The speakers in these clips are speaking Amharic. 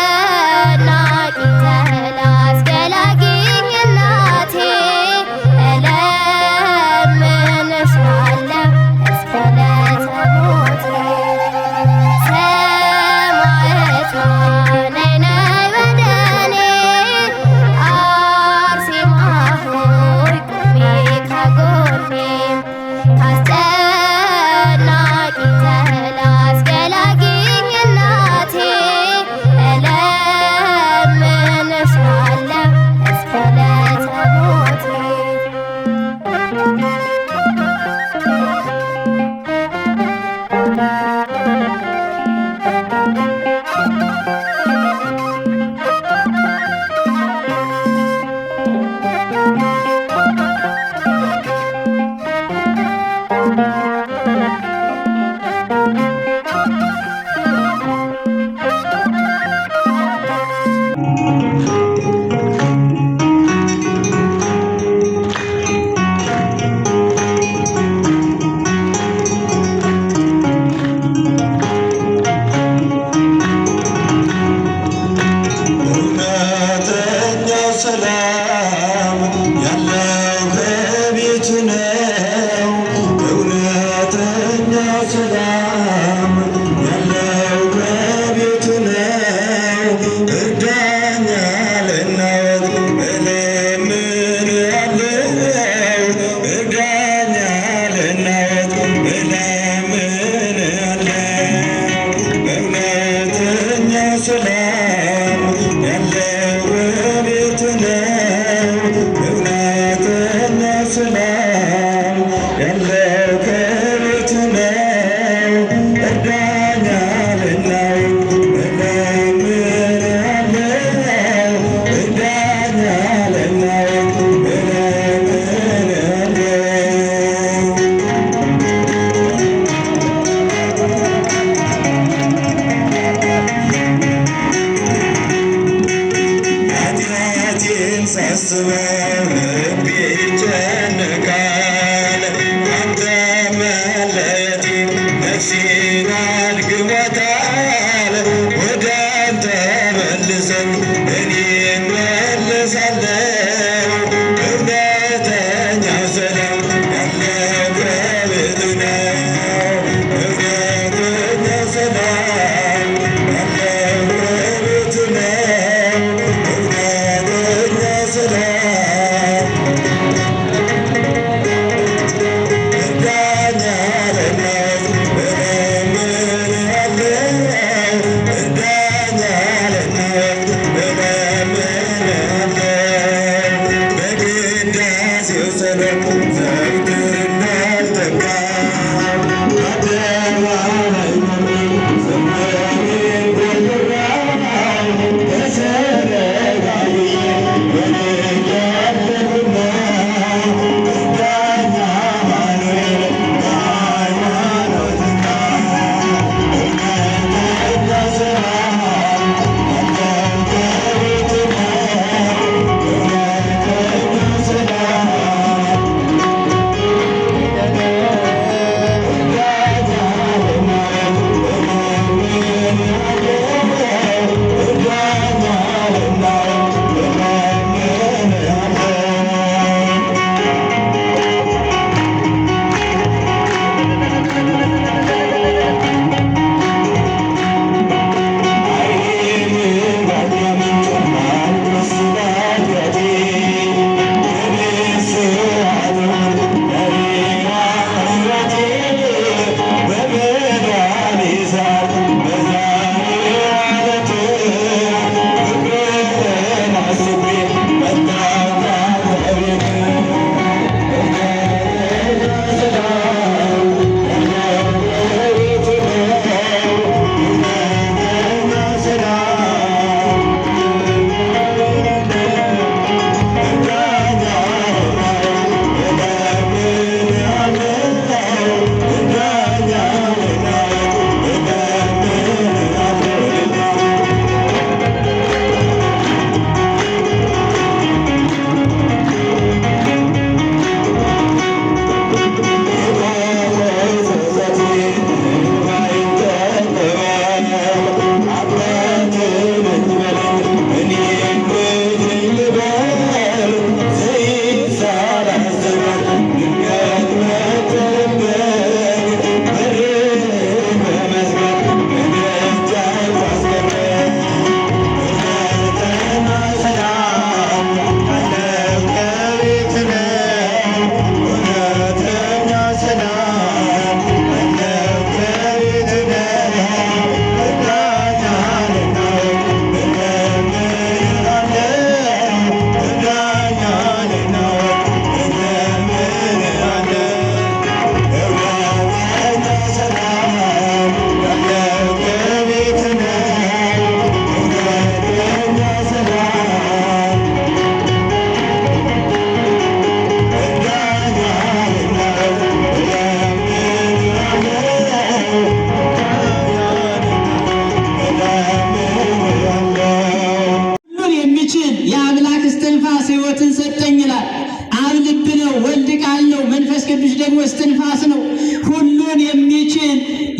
አስጨናቂ ተላስገላ ሰላም ያለው በቤቱ ነው። እውነተኛ ሰላም ያለው ከቤቱ ነው። እርዳኝ አለናው እለምንሃለው። እርዳኝ አለናው እለምንሃለው። ሳስበው ልቤ ይጨነቃል። አንተ መለየቴ ነፍሴን አድክሞታል። ወደ አንተ መልሰኝ እኔ እመለሳለሁ። እውነተኛ ሰላም ያለው በቤቱ ነው። እውነተኛ ሰላም ያለው በቤቱ ነው።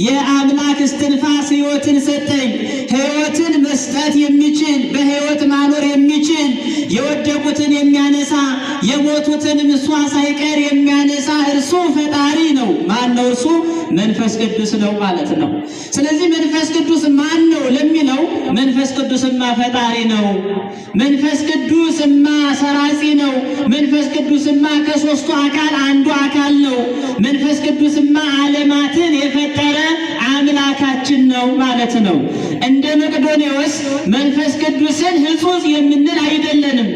የአምላክ እስትንፋስ ሕይወትን ሰጠኝ። ሕይወትን መስጠት የሚችል በሕይወት ማኖር የሚችል የወደቁትን የሚያነሳ የሞቱትን እሷ ሳይቀር የሚያነሳ እርሱ ፈጣሪ ነው። ማን ነው እርሱ? መንፈስ ቅዱስ ነው ማለት ነው። ስለዚህ መንፈስ ቅዱስ ማን ነው ለሚለው መንፈስ ቅዱስ ቅዱስማ ፈጣሪ ነው። መንፈስ ቅዱስማ ሰራጺ ነው። መንፈስ ቅዱስማ ከሦስቱ አካል አንዱ አካል ነው። መንፈስ ቅዱስማ ዓለማትን የፈጠረ አምላካችን ነው ማለት ነው። እንደ መቅዶኔዎስ መንፈስ ቅዱስን ሕጹጽ የምንል አይደለንም።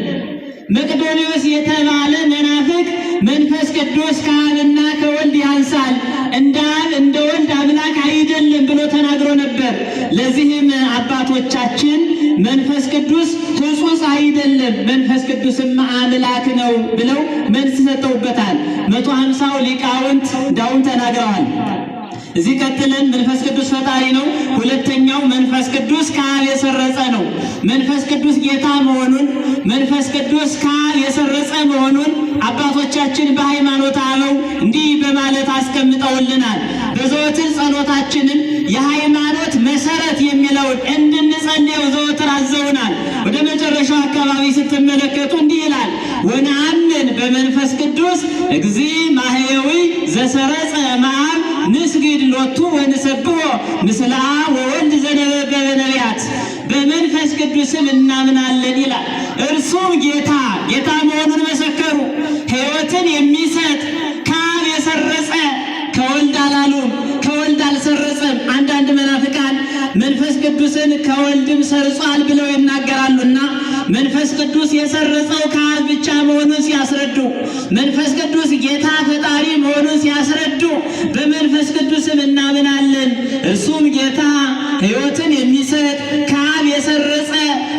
መቅዶኔዎስ የተባለ መናፍቅ መንፈስ ቅዱስ ከአብና ከወልድ ያንሳል፣ እንደ አብ እንደ ወልድ አምላክ አይደለም ብሎ ተናግሮ ነበር። ለዚህም አባቶቻችን መንፈስ ቅዱስ ሕጹጽ አይደለም፣ መንፈስ ቅዱስማ አምላክ ነው ብለው መልስ ሰጠውበታል። 150 ሊቃውንት ዳውን ተናግረዋል። እዚህ ቀጥለን መንፈስ ቅዱስ ፈጣሪ ነው። ሁለተኛው መንፈስ ቅዱስ ከአብ የሰረጸ ነው። መንፈስ ቅዱስ ጌታ መሆኑን፣ መንፈስ ቅዱስ ከአብ የሰረጸ መሆኑን አባቶቻችን በሃይማኖተ አበው እንዲህ በማለት አስቀምጠውልናል። በዘወትር ጸሎታችንን የሃይማኖት መሰረት የሚለውን እንድንጸልየው ዘወትር አዘውናል። ወደ መጨረሻው አካባቢ ስትመለከቱ እንዲህ ይላል፣ ወነአምን በመንፈስ ቅዱስ እግዚእ ማሕየዊ ዘሰረጸ እምአብ ንስግድ ሎቱ ወንሰብሖ ምስለ አብ ወወልድ ዘነበበ በነቢያት። በመንፈስ ቅዱስም እናምናለን ይላል። እርሱም ጌታ መሆኑን መሰከሩ። ሕይወትን የሚሰጥ ከአብ የሰረጸ ከወልድ አላሉም፣ ከወልድ አልሰረጸም። አንዳንድ መናፍቃን መንፈስ ቅዱስን ከወልድም ሰርጿል ብለው ይናገራሉና መንፈስ ቅዱስ የሰረጸው ከአብ ብቻ መሆኑን ሲያስረዱ፣ መንፈስ ቅዱስ ጌታ ፈጣሪ መሆኑን ሲያስረዱ በመንፈስ ቅዱስም እናምናለን። እርሱም ጌታ ሕይወትን የሚሰጥ ከአብ የሰረጸ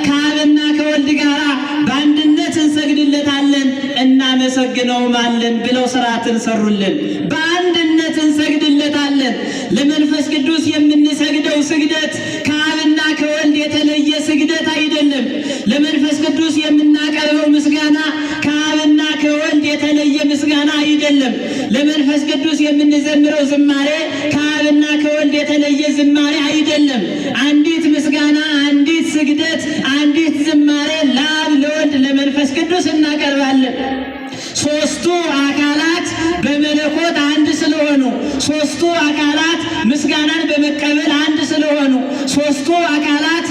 ከአብና ከወልድ ጋር በአንድነት እንሰግድለታለን እናመሰግነውማለን ብለው ስርዓትን ሰሩልን። በአንድነት እንሰግድለታለን። ለመንፈስ ቅዱስ የምንሰግደው ስግደት ከአብና ከወልድ የተለየ ስግደት አይደለም። ለመንፈስ ቅዱስ የምናቀርበው ምስጋና ከአብና ከወልድ የተለየ ምስጋና አይደለም። ለመንፈስ ቅዱስ የምንዘምረው ዝማሬ ከአብና ከወልድ የተለየ ዝማሬ አይደለም። አንዲት ምስጋና፣ አንዲት ስግደት፣ አንዲት ዝማሬ ለአብ ለወልድ ለመንፈስ ቅዱስ እናቀርባለን። ሦስቱ አካላት በመለኮት አንድ ስለሆኑ፣ ሦስቱ አካላት ምስጋናን በመቀበል አንድ ስለሆኑ፣ ሦስቱ አካላት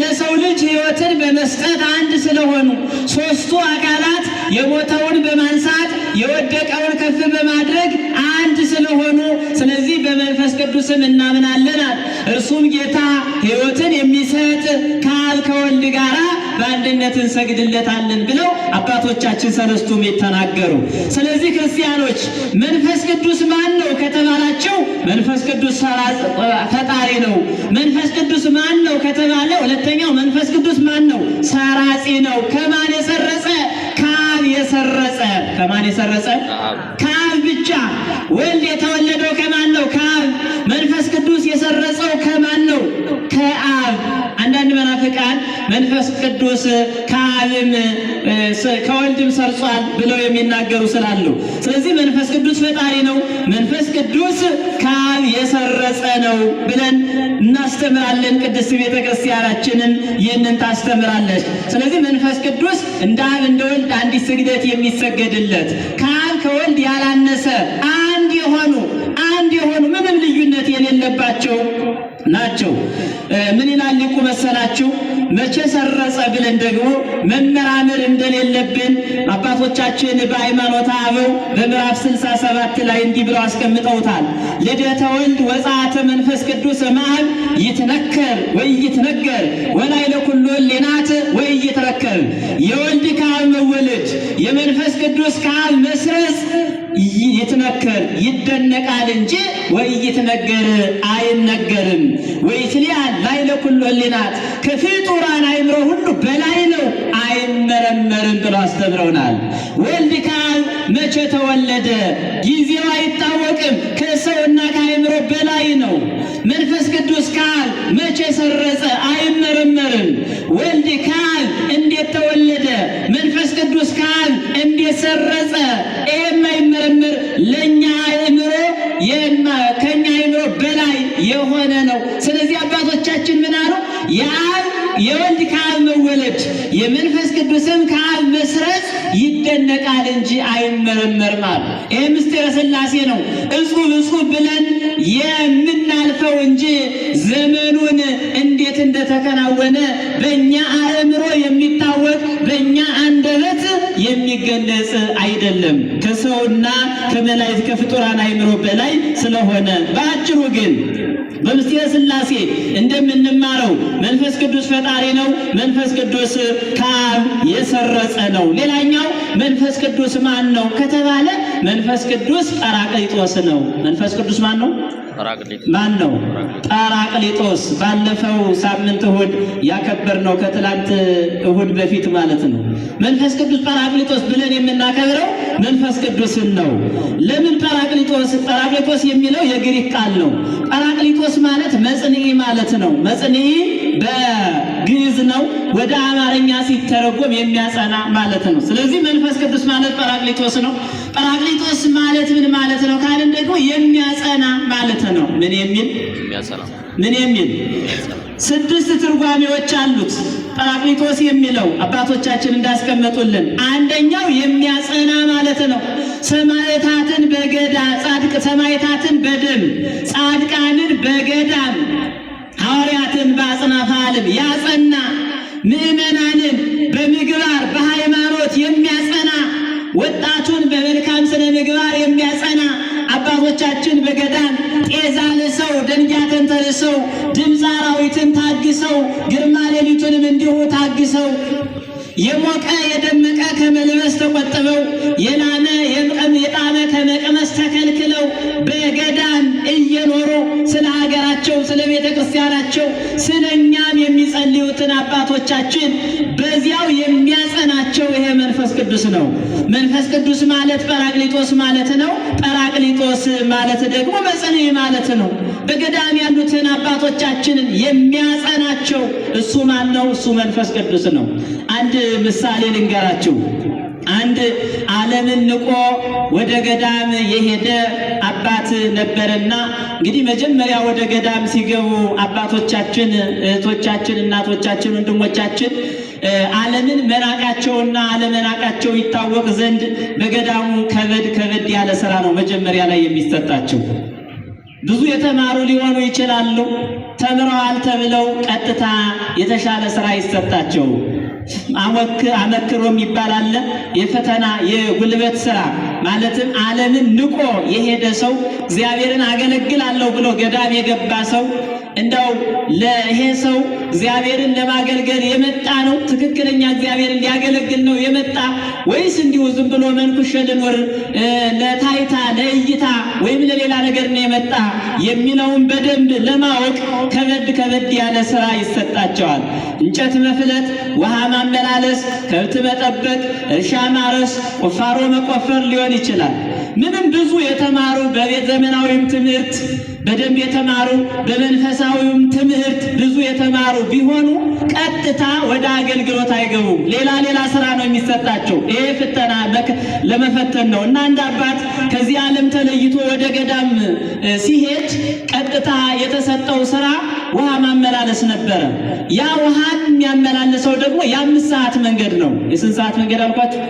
ለሰው ልጅ ሕይወትን በመስጠት አንድ ስለሆኑ፣ ሦስቱ አካላት የሞተውን በማንሳት የወደቀውን ከፍ በማድረግ አንድ ስለሆኑ፣ ስለዚህ በመንፈስ ቅዱስም እናምናለናል። እርሱም ጌታ ሕይወትን የሚሰጥ ከአብ ከወልድ ጋር በአንድነት እንሰግድለታለን ብለው አባቶቻችን ሰለስቱ ምዕት ተናገሩ። ስለዚህ ክርስቲያኖች መንፈስ ቅዱስ ማን ነው ከተባላቸው መንፈስ ቅዱስ ፈጣሪ ነው። መንፈስ ቅዱስ ማን ነው ከተባለ ሁለተኛው መንፈስ ቅዱስ ማን ነው? ሰራጺ ነው። ከማን የሰረጸ? ከአብ የሰረጸ። ከማን የሰረጸ? ከአብ ብቻ። ወልድ የተወለደው ከማን ነው? ከአብ። መንፈስ ቅዱስ የሰረጸው ከማን ነው? ከአብ። አንዳንድ መናፍቃን መንፈስ ቅዱስ ከአብም ከወልድም ሰርጿል ብለው የሚናገሩ ስላሉ፣ ስለዚህ መንፈስ ቅዱስ ፈጣሪ ነው፣ መንፈስ ቅዱስ ከአብ የሰረጸ ነው ብለን እናስተምራለን። ቅድስት ቤተ ክርስቲያናችንን ይህንን ታስተምራለች። ስለዚህ መንፈስ ቅዱስ እንደ አብ እንደ ወልድ አንዲት ስግደት የሚሰገድለት ከአብ ከወልድ ያላነሰ አንድ የሆኑ ምንም ልዩነት የሌለባቸው ናቸው። ምን ይላል ሊቁ መሰላችሁ? መቼ ሰረጸ ብለን ደግሞ መመራመር እንደሌለብን አባቶቻችን በሃይማኖተ አበው በምዕራፍ 67 ላይ እንዲህ ብለው አስቀምጠውታል። ልደተ ወልድ ወጻአተ መንፈስ ቅዱስ እምአብ ይትነከር ወይ ይትነገር ወላዕለ ኩሉ ሕሊናት ወይ ይትረከብ። የወልድ ከአብ መወለድ የመንፈስ ቅዱስ ከአብ መስረጽ ይትነከር ይደነቃል እንጂ ወይ ይትነገር አይነገርም። ወይ ትሊያን ላዕለ ኩሉ ሕሊናት ከፍጡራን አእምሮ ሁሉ በላይ ነው አይመረመርም ብለው አስተምረውናል። ወልድ ከአብ መቼ ተወለደ? ጊዜው አይታወቅም፣ ከሰውና ከአእምሮ በላይ ነው። መንፈስ ቅዱስ ከአብ መቼ ሰረጸ? አይመረመርም። ወልድ ከአብ እንዴት ተወለደ? መንፈስ ቅዱስ ከአብ እንዴት ሰረጸ? የማይመረመር ለእኛ አእምሮ ከእኛ አእምሮ በላይ የሆነ ነው። ስለዚህ አባቶቻችን ምን አሉ? የወልድ ከአብ መወለድ መወለድ የመንፈስ ቅዱስም ከአብ መስረጽ ይደነቃል እንጂ አይመረመርም አሉ። ይህ ምስጢረ ሥላሴ ነው። እጹብ እጹብ ብለን የምናልፈው እንጂ ዘመኑን እንዴት እንደተከናወነ በእኛ አእምሮ የሚታወቅ በእኛ አንደበት የሚገለጽ አይደለም። ከሰውና ከመላእክት ከፍጡራን አእምሮ በላይ ስለሆነ በአጭሩ ግን በምስጢረ ሥላሴ እንደምንማረው መንፈስ ቅዱስ ፈጣሪ ነው። መንፈስ ቅዱስ ከአብ የሰረጸ ነው። ሌላኛው መንፈስ ቅዱስ ማን ነው ከተባለ መንፈስ ቅዱስ ጰራቅሊጦስ ነው። መንፈስ ቅዱስ ማን ነው? ማን ነው? ጰራቅሊጦስ። ባለፈው ሳምንት እሁድ ያከበርነው ከትላንት እሁድ በፊት ማለት ነው። መንፈስ ቅዱስ ጰራቅሊጦስ ብለን የምናከብረው መንፈስ ቅዱስን ነው። ለምን ጰራቅሊጦስ? ጰራቅሊጦስ የሚለው የግሪክ ቃል ነው። ጰራቅሊጦስ ማለት መጽንዒ ማለት ነው። መጽንዒ በግዕዝ ነው። ወደ አማርኛ ሲተረጎም የሚያጸና ማለት ነው። ስለዚህ መንፈስ ቅዱስ ማለት ጰራቅሊጦስ ነው። ጰራቅሊጦስ ማለት ምን ማለት ነው ካልን ደግሞ የሚያጸና ማለት ነው። ምን የሚል? ምን የሚል? 6 ትርጓሜዎች አሉት ጰራቅሊጦስ የሚለው አባቶቻችን እንዳስቀመጡልን። አንደኛው የሚያጸና ማለት ነው። ሰማዕታትን ሰማዕታትን በደም ጻድቃንን በገዳም ሐዋርያትን በአጽናፈ ዓለም ያጸና ምእመናንን በምግባር በሃይማኖት የሚያጸና ወጣቱን በመልካም ስነ ምግባር የሚያጸና አባቶቻችን በገዳም ጤዛ ልሰው ደንጊያ ተንተርሰው ድምፀ አራዊትን ታግሰው ግርማ ሌሊቱንም እንዲሁ ታግሰው የሞቀ የደመቀ ከመልበስ ተቆጥበው የላመ የጣመ ከመቅመስ ተከልክለው በገዳም እየኖሩ ስለ ሀገራቸው ስለ ቤተ ክርስቲያናቸው ስለ እኛም የሚጸልዩትን አባቶቻችን በዚያው የሚያጸናቸው ይሄ መንፈስ ቅዱስ ነው። መንፈስ ቅዱስ ማለት ጰራቅሊጦስ ማለት ነው። ጰራቅሊጦስ ማለት ደግሞ መጽንዒ ማለት ነው። በገዳም ያሉትን አባቶቻችንን የሚያጸናቸው እሱ ማን ነው? እሱ መንፈስ ቅዱስ ነው። አንድ ምሳሌ ልንገራችሁ። አንድ ዓለምን ንቆ ወደ ገዳም የሄደ አባት ነበርና እንግዲህ መጀመሪያ ወደ ገዳም ሲገቡ አባቶቻችን፣ እህቶቻችን፣ እናቶቻችን፣ ወንድሞቻችን ዓለምን መናቃቸውና አለመናቃቸው ይታወቅ ዘንድ በገዳሙ ከበድ ያለ ስራ ነው መጀመሪያ ላይ የሚሰጣቸው። ብዙ የተማሩ ሊሆኑ ይችላሉ። ተምረዋል ተብለው ቀጥታ የተሻለ ስራ ይሰጣቸው። አመክሮ የሚባል አለ። የፈተና የጉልበት ስራ ማለትም ዓለምን ንቆ የሄደ ሰው እግዚአብሔርን አገለግላለሁ ብሎ ገዳም የገባ ሰው እንደው ለይሄ ሰው እግዚአብሔርን ለማገልገል የመጣ ነው? ትክክለኛ እግዚአብሔርን ሊያገለግል ነው የመጣ ወይስ እንዲሁ ዝም ብሎ መንኩሼ ልኖር ለታይታ ለእይታ ወይም ለሌላ ነገር ነው የመጣ የሚለውን በደንብ ለማወቅ ከበድ ያለ ስራ ይሰጣቸዋል። እንጨት መፍለጥ፣ ውሃ ማመላለስ፣ ከብት መጠበቅ፣ እርሻ ማረስ፣ ቁፋሮ መቆፈር ሊሆን ይችላል። ምንም ብዙ የተማሩ በቤተ ዘመናዊም ትምህርት በደንብ የተማሩ በመንፈሳዊም ትምህርት ብዙ የተማሩ ቢሆኑ ቀጥታ ወደ አገልግሎት አይገቡም። ሌላ ስራ ነው የሚሰጣቸው። ይሄ ፍተና ለመፈተን ነው እና አንድ አባት ከዚህ ዓለም ተለይቶ ወደ ገዳም ሲሄድ ቀጥታ የተሰጠው ስራ ውሃ ማመላለስ ነበረ። ያ ውሃን የሚያመላልሰው ደግሞ የ5 ሰዓት መንገድ ነው። የስንት ሰዓት መንገድ አልኳችሁ?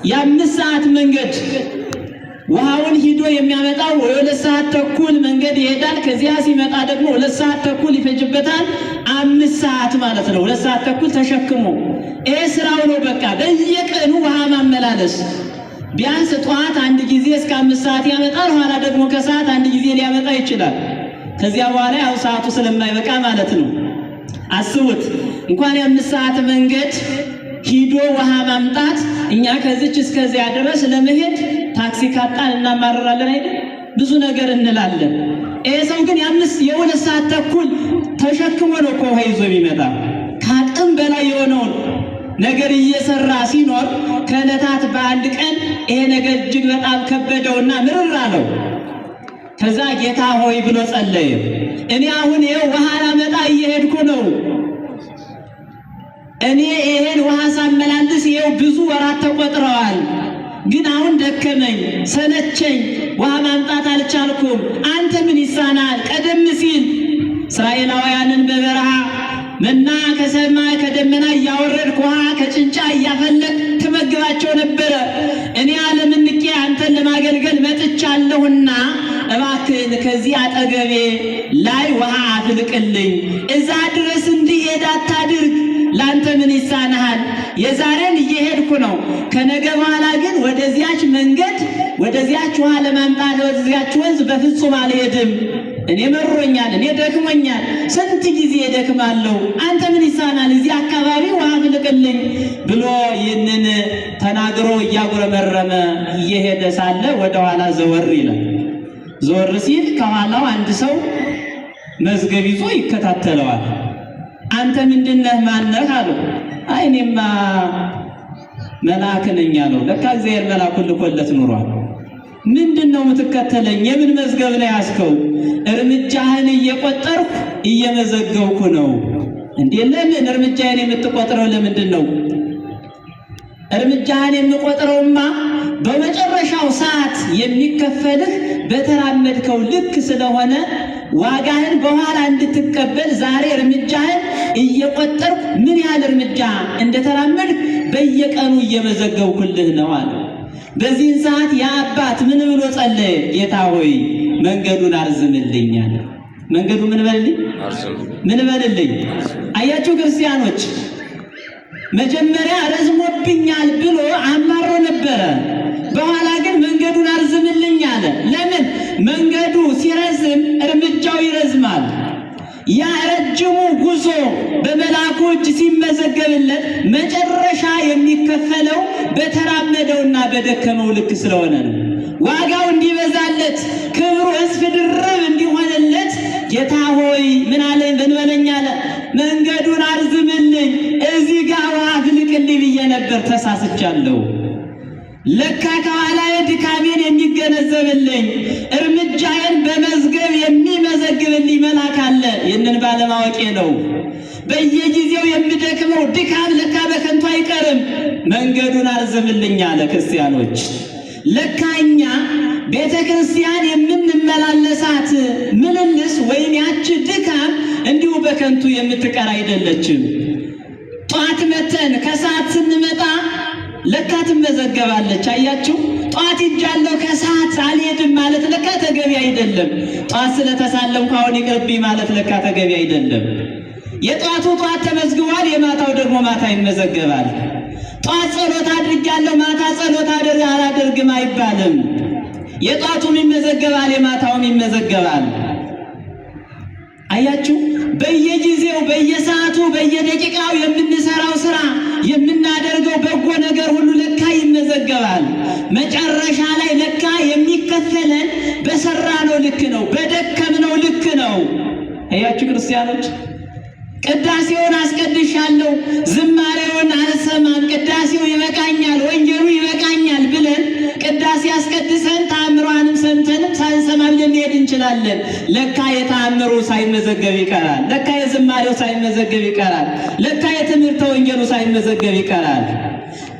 የ5 ሰዓት መንገድ ውሃውን ሂዶ የሚያመጣው 2 ሰዓት ተኩል መንገድ ይሄዳል። ከዚያ ሲመጣ ደግሞ 2 ሰዓት ተኩል ይፈጅበታል። 5 ሰዓት ማለት ነው። 2 ሰዓት ተኩል ተሸክሞ ይሄ ስራው ነው። በቃ በየቀኑ ውሃ ማመላለስ ቢያንስ ጠዋት አንድ ጊዜ እስከ 5 ሰዓት ያመጣል። ኋላ ደግሞ ከሰዓት አንድ ጊዜ ሊያመጣ ይችላል። ከዚያ በኋላ ያው ሰዓቱ ስለማይበቃ ማለት ነው። አስቡት እንኳን የ5 ሰዓት መንገድ ሂዶ ውሃ ማምጣት እኛ ከዚች እስከዚያ ድረስ ለመሄድ ታክሲ ካጣን እናማረራለን አይደል? ብዙ ነገር እንላለን። ይሄ ሰው ግን የ2 ሰዓት ተኩል ተሸክሞ ነው እኮ ውሃ ይዞ የሚመጣ። ከአቅም በላይ የሆነውን ነገር እየሰራ ሲኖር ከዕለታት በአንድ ቀን ይሄ ነገር እጅግ በጣም ከበደውና ምርር አለው። ከዛ ጌታ ሆይ ብሎ ጸለየ። እኔ አሁን ይሄው ውሃ ላመጣ እየሄድኩ ነው። እኔ ይሄን ውሃ ሳመላልስ ይሄው ብዙ ወራት ተቆጥረዋል። ግን አሁን ደከመኝ፣ ሰለቸኝ፣ ውሃ ማምጣት አልቻልኩም። አንተ ምን ይሳናል? ቀደም ሲል እስራኤላውያንን በበረሃ መና ከሰማይ ከደመና እያወረድክ ውሃ ከጭንጫ እያፈለቅ ትመግባቸው ነበረ። እኔ ዓለምን ንቄ አንተን ለማገልገል መጥቻለሁና እባክህን ከዚህ አጠገቤ ላይ ውሃ አፍልቅልኝ፣ እዛ ድረስ እንዲሄድ አታድርግ። ላንተ ምን ይሳንሃል? የዛሬን እየሄድኩ ነው። ከነገ በኋላ ግን ወደዚያች መንገድ ወደዚያች ውሃ ለማምጣት ወደዚያች ወንዝ በፍጹም አልሄድም። እኔ መሮኛል፣ እኔ ደክሞኛል፣ ስንት ጊዜ ደክማለሁ። አንተ ምን ይሳናል? እዚህ አካባቢ ውሃ አፍልቅልኝ ብሎ ይህንን ተናግሮ እያጉረመረመ እየሄደ ሳለ ወደኋላ ዘወር ይላል። ዞር ሲል ከኋላው አንድ ሰው መዝገብ ይዞ ይከታተለዋል። አንተ ምንድነህ? ማነህ አለው። አይ እኔማ መልአክ ነኝ አለው። ለካ እግዚአብሔር መልአኩን ልኮለት ኑሯል። ምንድነው የምትከተለኝ? የምን መዝገብ ነው ያዝከው? እርምጃህን እየቆጠርኩ እየመዘገብኩ ነው። እንዴ ለምን እርምጃህን የምትቆጥረው? ለምንድን ነው እርምጃህን የምቆጥረውማ በመጨረሻው ሰዓት የሚከፈልህ በተራመድከው ልክ ስለሆነ ዋጋህን በኋላ እንድትቀበል ዛሬ እርምጃህን እየቆጠርኩ ምን ያህል እርምጃ እንደተራመድክ በየቀኑ እየመዘገብኩልህ ነው አለ። በዚህን ሰዓት የአባት ምን ብሎ ጸለየ? ጌታ ሆይ መንገዱን አርዝምልኝ አለ። መንገዱ ምን በልልኝ? ምን በልልኝ? አያችሁ ክርስቲያኖች፣ መጀመሪያ ረዝሞብኛል ብሎ አማሮ ነበረ። በኋላ ግን መንገዱን አርዝምልኝ አለ። ለምን? መንገዱ ሲረዝም እርምጃው ይረዝማል። ያ ረጅሙ ጉዞ በመልአኩ እጅ ሲመዘገብለት መጨረሻ የሚከፈለው በተራመደውና በደከመው ልክ ስለሆነ ነው። ዋጋው እንዲበዛለት ክብሩ እጥፍ ድርብ እንዲሆንለት ጌታ ሆይ ምን አለኝ? ምን በለኝ አለ። መንገዱን አርዝምልኝ፣ እዚህ ጋር ውሃ አፍልቅልኝ ብዬ ነበር፣ ተሳስቻለሁ። ለካ ከኋላዬ ድካሜን የሚገነዘብልኝ እርምጃዬን በመዝገብ የሚመዘግብልኝ መልአክ አለ። ይህንን ባለማወቄ ነው በየጊዜው የምደክመው ድካም ለካ በከንቱ አይቀርም። መንገዱን አርዝምልኝ አለ። ክርስቲያኖች፣ ለካ እኛ ቤተ ክርስቲያን የምንመላለሳት ምልልስ ወይም ያች ድካም እንዲሁ በከንቱ የምትቀር አይደለችም። ጧት መተን ከሰዓት ስንመጣ ለካ ትመዘገባለች። አያችሁ፣ ጧት ሂጃለሁ ከሰዓት አልሄድም ማለት ለካ ተገቢ አይደለም። ጧት ስለተሳለምኩ አሁን ይቅርብኝ ማለት ለካ ተገቢ አይደለም። የጧቱ ጧት ተመዝግቧል፣ የማታው ደግሞ ማታ ይመዘገባል። ጧት ጸሎት አድርጊያለሁ ማታ ጸሎት አላደርግም አይባልም። የጧቱም ይመዘገባል፣ የማታውም ይመዘገባል። አያችሁ፣ በየጊዜው በየሰዓቱ በየደቂቃው የምንሰራው ስራ የምናደርገው በጎ ነገር ሁሉ ለካ ይመዘገባል። መጨረሻ ላይ ለካ የሚከፈለን በሰራነው ልክ ነው፣ በደከምነው ልክ ነው። አያችሁ ክርስቲያኖች፣ ቅዳሴውን አስቀድሻለሁ፣ ዝማሬውን አልሰማም፣ ቅዳሴው ይበቃኛል፣ ወንጌሉ ይበቃኛል ብለን ቅዳሴ አስቀድሰን ተአምሯንም ሰምተንም ሳንሰማ ልንሄድ እንችላለን። ለካ የተአምሩ ሳይመዘገብ ይቀራል። ለካ የዝማሬው ሳይመዘገብ ይቀራል። ለካ የትምህርተ ወንጌሉ ሳይመዘገብ ይቀራል።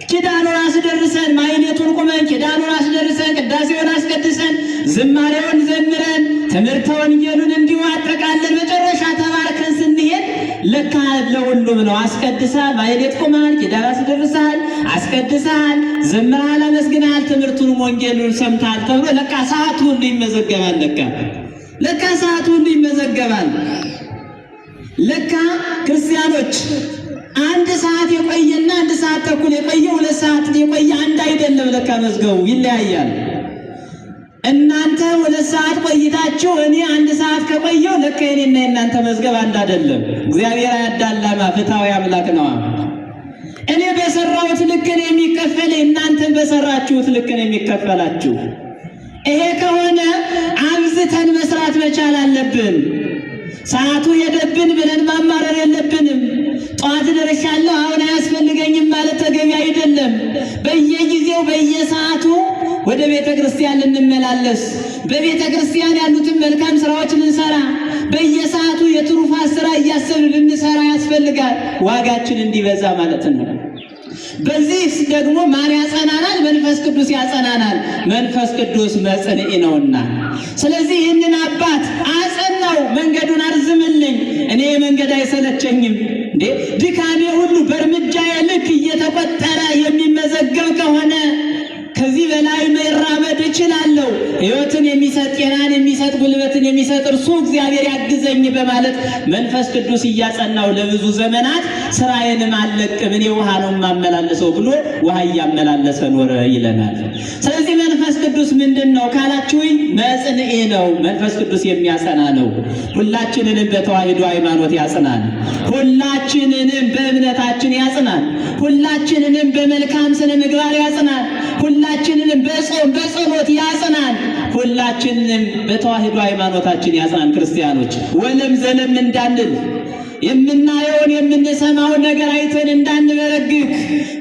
ኪዳኑን አስደርሰን ማይሌቱን ቁመን ኪዳኑን አስደርሰን ቅዳሴውን አስቀድሰን ዝማሬውን ዘምረን ትምህርተ ወንጌሉን እንዲሁ አጠቃለን መጨረሻ ተባርከን ስንሄድ ለካ ለሁሉም ነው። አስቀድሰሃል፣ ማይሌት ቁመሃል፣ ኪዳን አስደርሰሃል፣ አስቀድሰሃል፣ ዘምረሃል፣ አመስግነሃል፣ ትምህርቱን ወንጌሉን ሰምተሃል ተብሎ ለካ ሰዓቱ ሁሉ ይመዘገባል። ለካ ሰዓቱ ሁሉ ይመዘገባል። ለካ ክርስቲያኖች አንድ ሰዓት የቆየና አንድ ሰዓት ተኩል የቆየ 2 ሰዓት የቆየ አንድ አይደለም። ለካ መዝገቡ ይለያያል። እናንተ 2 ሰዓት ቆይታችሁ እኔ 1 ሰዓት ከቆየው ለካ የኔና የእናንተ መዝገብ አንድ አይደለም። እግዚአብሔር አያዳላማ፣ ፍትሐዊ አምላክ ነዋ። እኔ በሰራሁት ልክ ነው የሚከፈል፣ እናንተን በሰራችሁት ልክ ነው የሚከፈላችሁ። ይሄ ከሆነ አብዝተን መስራት መቻል አለብን። ሰዓቱ ሄደብን ብለን ማማረር የለብንም። ጠዋት ደርሻለሁ አሁን አያስፈልገኝም ማለት ተገቢ አይደለም። በየጊዜው በየሰዓቱ ወደ ቤተ ክርስቲያን ልንመላለስ፣ በቤተ ክርስቲያን ያሉትን መልካም ስራዎች ልንሰራ፣ በየሰዓቱ የትሩፋት ስራ እያሰብን ልንሰራ ያስፈልጋል፣ ዋጋችን እንዲበዛ ማለት ነው። በዚህ ደግሞ ማን ያጸናናል? መንፈስ ቅዱስ ያጸናናል። መንፈስ ቅዱስ መጽንዒ ነውና፣ ስለዚህ ይህንን አባት አጸና በለው፣ መንገዱን አርዝምልኝ፣ እኔ መንገድ አይሰለቸኝም። እንዴ ድካሜ ሁሉ በእርምጃዬ ልክ እየተቆጠረ የሚመዘገብ ከሆነ ከዚህ በላይ መራመድ እችላለሁ። ሕይወትን የሚሰጥ ጤናን የሚሰጥ ጉልበትን የሚሰጥ እርሱ እግዚአብሔር ያግዘኝ በማለት መንፈስ ቅዱስ እያጸናው ለብዙ ዘመናት ስራዬንም አልለቅም እኔ ውሃ ነው የማመላለሰው ብሎ ውሃ እያመላለሰ ኖረ ይለናል። ስለዚህ መንፈስ ቅዱስ ምንድን ነው ካላችሁኝ፣ መጽንኤ ነው። መንፈስ ቅዱስ የሚያጸና ነው። ሁላችንንም በተዋሕዶ ሃይማኖት ያጽናል። ሁላችንንም በእምነታችን ያጽናል። ሁላችንንም በመልካም ስነ ምግባር ያጽናል። ሁላችንንም በጾም በጸሎት ያጽናል። ሁላችንንም በተዋሕዶ ሃይማኖታችን ያጽናን። ክርስቲያኖች ወለም ዘለም እንዳንል የምናየውን የምንሰማውን ነገር አይተን እንዳንበረግግ፣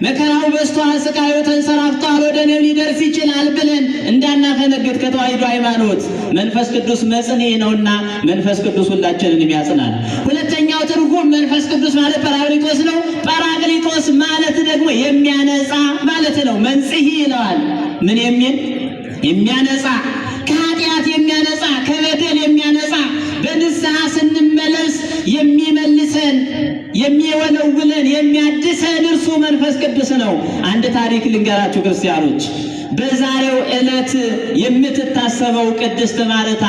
መከራው በዝቷል፣ ስቃዩ ተንሰራፍቷል፣ ወደ እኔ ሊደርስ ይችላል ብለን እንዳናፈነግጥ ከተዋሕዶ ሃይማኖት መንፈስ ቅዱስ መጽንኤ ነውና መንፈስ ቅዱስ ሁላችንንም ያጽናል። ሁለተኛው ትርጉም መንፈስ ቅዱስ ማለት ጰራቅሊጦስ ነው። ጰራቅሊጦስ ማለት ደግሞ የሚያነጻ ማለት ነው። መንጽሔ ይለዋል። ምን የሚል የሚያነጻ፣ ከኃጢአት የሚያነጻ፣ ከበደል የሚያነጻ፣ በንስሐ ስንመለስ የሚመልሰን፣ የሚወለውለን፣ የሚያድሰን እርሱ መንፈስ ቅዱስ ነው። አንድ ታሪክ ልንገራችሁ ክርስቲያኖች። በዛሬው ዕለት የምትታሰበው ቅድስት ማርታ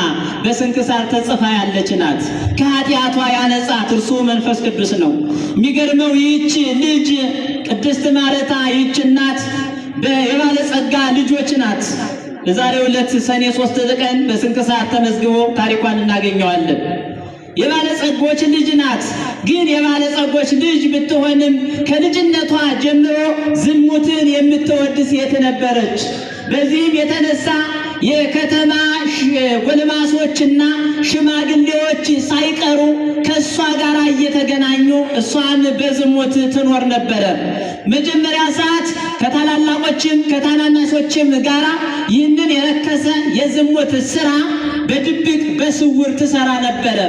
በስንክሳር ተጽፋ ያለች ናት። ከኃጢአቷ ያነጻት እርሱ መንፈስ ቅዱስ ነው። የሚገርመው ይህች ልጅ ቅድስት ማርታ ይህች እናት የባለጸጋ ልጆች ናት። በዛሬው ዕለት ሰኔ 3 ቀን በስንክሳር ተመዝግቦ ታሪኳን እናገኘዋለን። የባለጸጎች ልጅ ናት። ግን የባለጸጎች ልጅ ብትሆንም ከልጅነቷ ጀምሮ ዝሙትን የምትወድ ሴት ነበረች። በዚህም የተነሳ የከተማ ጎልማሶችና ሽማግሌዎች ሳይቀሩ ከእሷ ጋር እየተገናኙ እሷን በዝሙት ትኖር ነበረ። መጀመሪያ ሰዓት ከታላላቆችም ከታናናሾችም ጋር ይህንን የረከሰ የዝሙት ስራ በድብቅ በስውር ትሰራ ነበረ።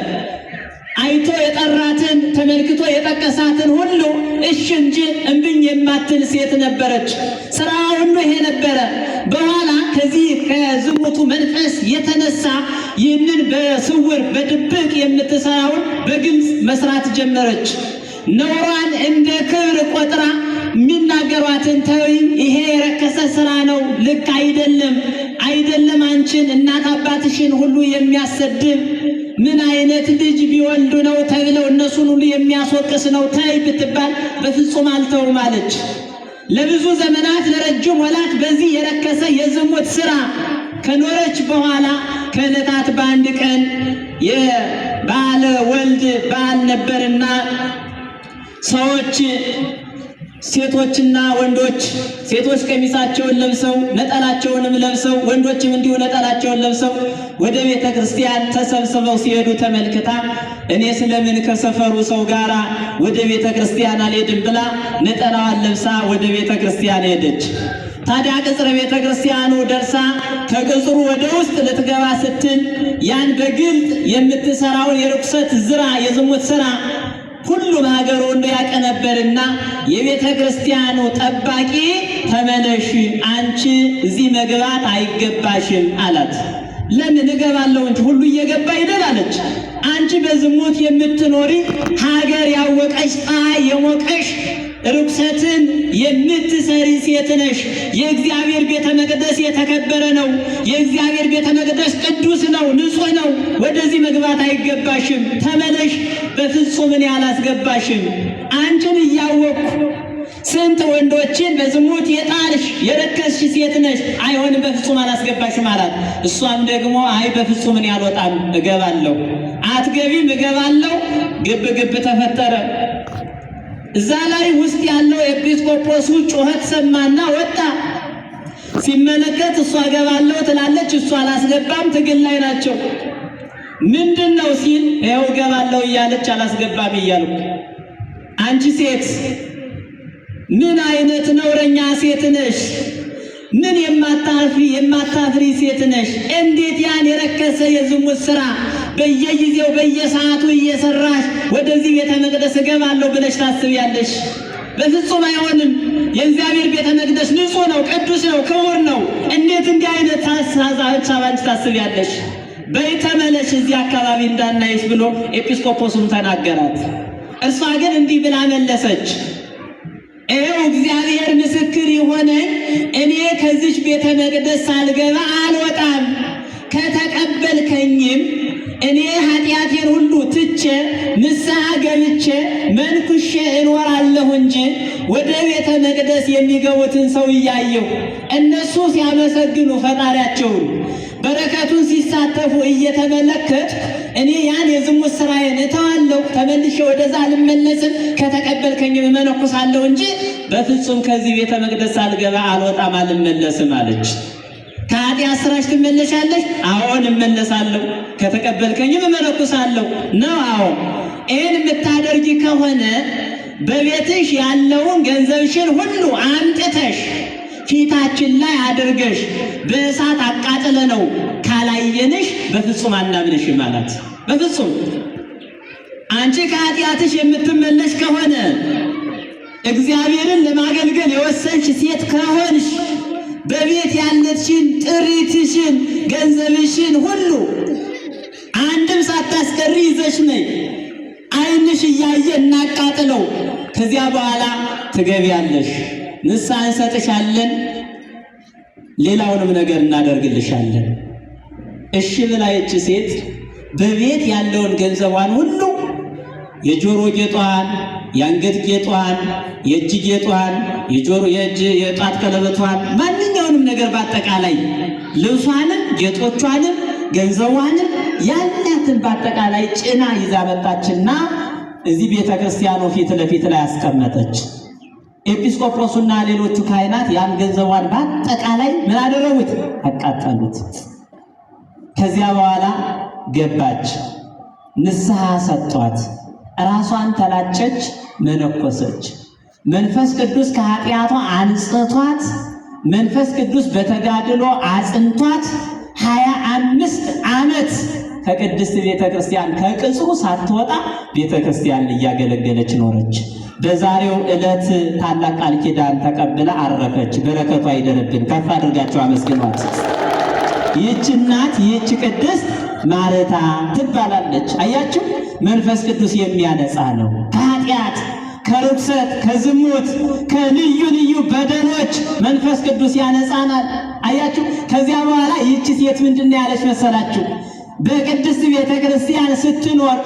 አይቶ የጠራትን ተመልክቶ የጠቀሳትን ሁሉ እሺ እንጂ እምብኝ የማትል ሴት ነበረች። ስራ ሁሉ ይሄ ነበረ። በኋላ ከዚህ ከዝሙቱ መንፈስ የተነሳ ይህንን በስውር በድብቅ የምትሰራውን በግልጽ መስራት ጀመረች። ነውሯን እንደ ክብር ቆጥራ የሚናገሯትን ተይ፣ ይሄ የረከሰ ስራ ነው፣ ልክ አይደለም፣ አይደለም፣ አንቺን እናት አባትሽን ሁሉ የሚያሰድብ ምን አይነት ልጅ ቢወልዱ ነው ተብለው እነሱን ሁሉ የሚያስወቅስ ነው፣ ተይ ብትባል በፍጹም አልተውም አለች። ለብዙ ዘመናት ለረጅም ወላት በዚህ የረከሰ የዝሙት ስራ ከኖረች በኋላ ከዕለታት በአንድ ቀን የባለ ወልድ በዓል ነበርና ሰዎች ሴቶችና ወንዶች፣ ሴቶች ቀሚሳቸውን ለብሰው ነጠላቸውንም ለብሰው ወንዶችም እንዲሁ ነጠላቸውን ለብሰው ወደ ቤተ ክርስቲያን ተሰብስበው ሲሄዱ ተመልክታ እኔ ስለምን ከሰፈሩ ሰው ጋር ወደ ቤተ ክርስቲያን አልሄድም ብላ ነጠላዋን ለብሳ ወደ ቤተ ክርስቲያን ሄደች። ታዲያ ቅጽረ ቤተ ክርስቲያኑ ደርሳ ከቅጽሩ ወደ ውስጥ ልትገባ ስትል ያን በግልጥ የምትሰራውን የርኩሰት ዝራ የዝሙት ስራ ሁሉ በሀገሩ ሁሉ ያቀነበርና የቤተ ክርስቲያኑ ጠባቂ ተመለሽ፣ አንቺ እዚህ መግባት አይገባሽም አላት። ለምን እገባለሁ እንጂ ሁሉ እየገባ ይደል አለች። አንቺ በዝሙት የምትኖሪ ሀገር ያወቀሽ ፀሐይ የሞቀሽ ርኩሰትን የምትሰሪ ሴት ነሽ። የእግዚአብሔር ቤተ መቅደስ የተከበረ ነው። የእግዚአብሔር ቤተ መቅደስ ቅዱስ ነው፣ ንጹሕ ነው። ወደዚህ መግባት አይገባሽም፣ ተመለሽ። በፍጹም እኔ አላስገባሽም። አንቺን እያወቅኩ ስንት ወንዶችን በዝሙት የጣልሽ የረከስሽ ሴት ነሽ፣ አይሆንም፣ በፍጹም አላስገባሽም አላት። እሷም ደግሞ አይ በፍጹም እኔ አልወጣም፣ እገባለሁ። አትገቢም፣ እገባለሁ። ግብ ግብ ተፈጠረ። እዛ ላይ ውስጥ ያለው ኤጲስቆጶሱ ጩኸት ሰማና ወጣ። ሲመለከት እሷ እገባለሁ ትላለች፣ እሷ አላስገባም። ትግል ላይ ናቸው። ምንድን ነው ሲል ይኸው እገባለሁ እያለች አላስገባም እያልኩ። አንቺ ሴት ምን አይነት ነውረኛ ሴት ነሽ? ምን የማታፍሪ ሴት ነሽ? እንዴት ያን የረከሰ የዝሙት ስራ በየጊዜው በየሰዓቱ እየሰራሽ ወደዚህ ቤተ መቅደስ እገባለሁ ብለሽ ታስቢያለሽ? በፍጹም አይሆንም። የእግዚአብሔር ቤተ መቅደስ ንጹሕ ነው፣ ቅዱስ ነው፣ ክቡር ነው። እንዴት እንዲህ አይነት ሀሳብ አንቺ ታስቢያለሽ? በይ ተመለሽ እዚህ አካባቢ እንዳናይሽ ብሎ ኤጲስቆጶሱም ተናገራት። እርሷ ግን እንዲህ ብላ መለሰች፣ ይኸው እግዚአብሔር ምስክር የሆነኝ እኔ ከዚች ቤተ መቅደስ ሳልገባ አልወጣም። ከተቀበልከኝም እኔ ኃጢአቴን ሁሉ ትቼ ንስሐ ገብቼ መንኩሼ እኖራለሁ እንጂ ወደ ቤተ መቅደስ የሚገቡትን ሰው እያየሁ እነሱ ሲያመሰግኑ ፈጣሪያቸውን በረከቱን ሲሳተፉ እየተመለከት እኔ ያን የዝሙት ስራዬን እተዋለሁ፣ ተመልሼ ወደዛ አልመለስም፣ ከተቀበልከኝም እመነኩሳለሁ እንጂ በፍጹም ከዚህ ቤተ መቅደስ ሳልገባ አልወጣም፣ አልመለስም አለች። ከኃጢአት ስራሽ ትመለሻለሽ? አዎን እመለሳለሁ። ከተቀበልከኝም እመነኩሳለሁ ነው። አዎ ይህን የምታደርጊ ከሆነ በቤትሽ ያለውን ገንዘብሽን ሁሉ አምጥተሽ ፊታችን ላይ አድርገሽ በእሳት አቃጥለ ነው ካላየንሽ በፍጹም አናምንሽም አላት። በፍጹም አንቺ ከኃጢአትሽ የምትመለሽ ከሆነ እግዚአብሔርን ለማገልገል የወሰንሽ ሴት ከሆንሽ በቤት ያለችሽን ጥሪትሽን ገንዘብሽን ሁሉ አንድም ሳታስቀሪ ይዘሽ ነይ፣ ዓይንሽ እያየ እናቃጥለው። ከዚያ በኋላ ትገቢያለሽ፣ ንስሐ እንሰጥሻለን፣ ሌላውንም ነገር እናደርግልሻለን። እሺ ብላ ይህች ሴት በቤት ያለውን ገንዘቧን ሁሉ የጆሮ ጌጧን፣ የአንገት ጌጧን፣ የእጅ ጌጧን፣ የእጅ የጣት ቀለበቷን፣ ማንኛውንም ነገር በአጠቃላይ ልብሷንም፣ ጌጦቿንም፣ ገንዘቧንም ያላትን በአጠቃላይ ጭና ይዛ መጣችና እዚህ ቤተ ክርስቲያኑ ፊት ለፊት ላይ አስቀመጠች። ኤጲስቆጶሱና ሌሎቹ ካህናት ያን ገንዘቧን በአጠቃላይ ምን አደረጉት? አቃጠሉት። ከዚያ በኋላ ገባች፣ ንስሐ ሰጧት፣ ራሷን ተላጨች፣ መነኮሰች። መንፈስ ቅዱስ ከኃጢአቷ አንጽቷት፣ መንፈስ ቅዱስ በተጋድሎ አጽንቷት 25 ዓመት ከቅድስት ቤተ ክርስቲያን ከቅጽሩ ሳትወጣ ቤተ ክርስቲያን እያገለገለች ኖረች። በዛሬው ዕለት ታላቅ ቃል ኪዳን ተቀብላ አረፈች። በረከቷ ይደርብን። ከፍ አድርጋችሁ አመስግኗት። ይህች እናት ይህች ቅድስት ማርታ ትባላለች። አያችሁ፣ መንፈስ ቅዱስ የሚያነጻ ነው። ከኃጢአት፣ ከርኩሰት፣ ከዝሙት፣ ከልዩ ልዩ በደሎች መንፈስ ቅዱስ ያነጻናል። አያችሁ። ከዚያ በኋላ ይህች ሴት ምንድን ነው ያለች መሰላችሁ? በቅድስት ቤተ ክርስቲያን ስትኖር